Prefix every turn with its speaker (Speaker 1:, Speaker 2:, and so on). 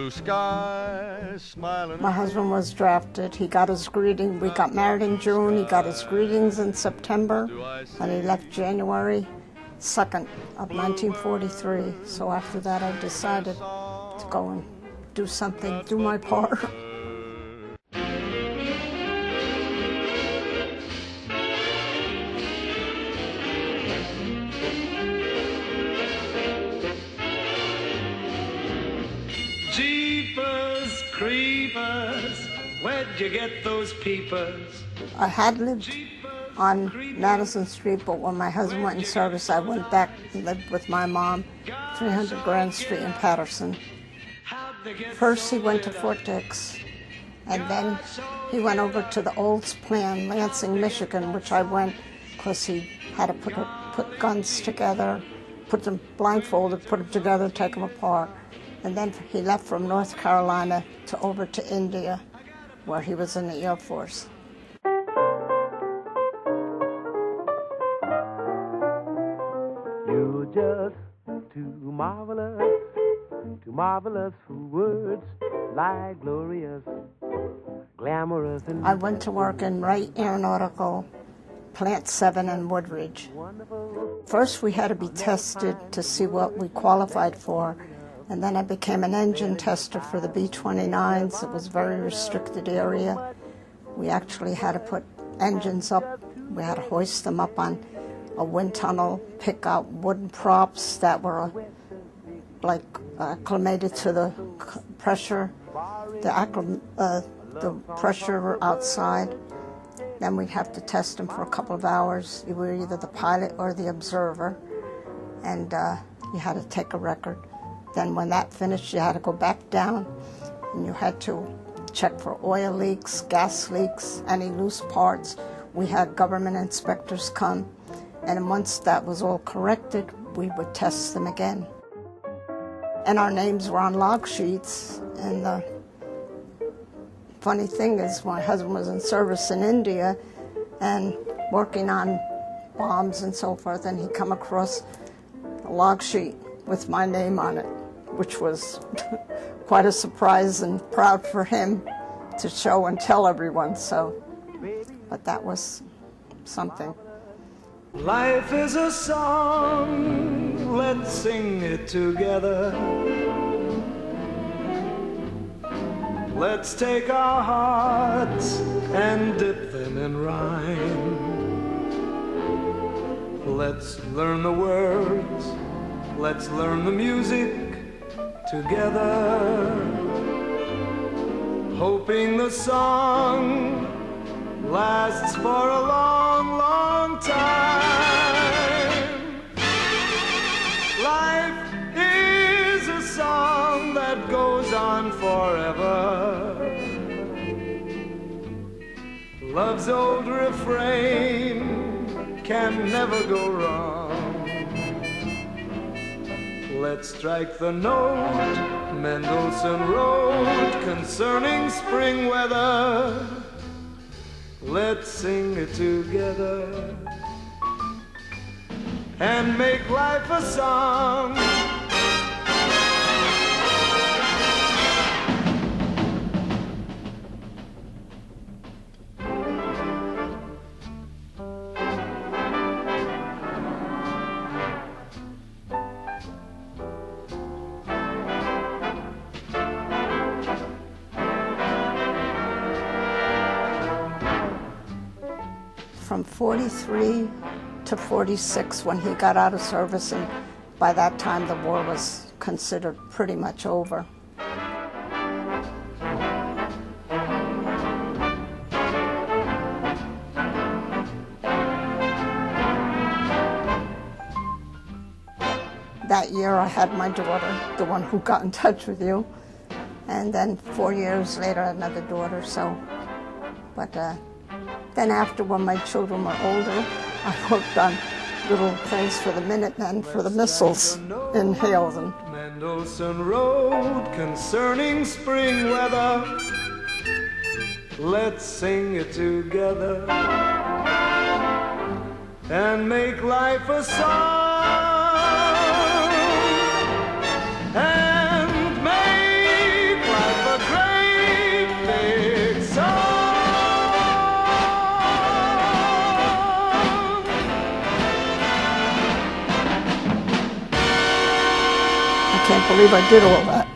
Speaker 1: blue sky, smiling.
Speaker 2: My husband was drafted. He got his greeting. We got married in June. He got his greetings in September, and he left January 2nd of 1943. So after that, I decided to go and do something, do my part.
Speaker 3: Jeepers creepers, where'd you get those peepers?
Speaker 2: I had lived on Madison Street, but when my husband went in service, I went back and lived with my mom, 300 Grand Street in Patterson. First, he went to Fort Dix, and then he went over to the Olds Plan, Lansing, Michigan, which I went because he had to put guns together, put them blindfolded, put them together, take them apart. And then he left from North Carolina to over to India, where he was in the Air Force.
Speaker 4: You're just too marvelous for words, like glorious, glamorous, and
Speaker 2: I went to work in Wright Aeronautical, Plant 7 in Woodridge. First, we had to be tested to see what we qualified for. And then I became an engine tester for the B-29s. It was a very restricted area. We actually had to put engines up. We had to hoist them up on a wind tunnel, pick out wooden props that were acclimated to the pressure, the pressure outside. Then we'd have to test them for a couple of hours. You were either the pilot or the observer, and you had to take a record. Then when that finished, you had to go back down, and you had to check for oil leaks, gas leaks, any loose parts. We had government inspectors come, and once that was all corrected, we would test them again. And our names were on log sheets, and the funny thing is my husband was in service in India and working on bombs and so forth, and he come across a log sheet with my name on it, which was quite a surprise and proud for him to show and tell everyone. So, but that was something.
Speaker 3: Life is a song, let's sing it together. Let's take our hearts and dip them in rhyme. Let's learn the words, let's learn the music together, hoping the song lasts for a long, long time. Life is a song that goes on forever. Love's old refrain can never go wrong. Let's strike the note Mendelssohn wrote concerning spring weather. Let's sing it together and make life a song.
Speaker 2: From 43 to 46 when he got out of service, and by that time the war was considered pretty much over. That year I had my daughter, the one who got in touch with you, and then 4 years later another daughter. So, but then after, when my children were older, I worked on little things for the Minutemen, for the missiles in Haleston.
Speaker 3: Mendelssohn wrote concerning spring weather. Let's sing it together and make life a song and make
Speaker 2: can't believe I did all that.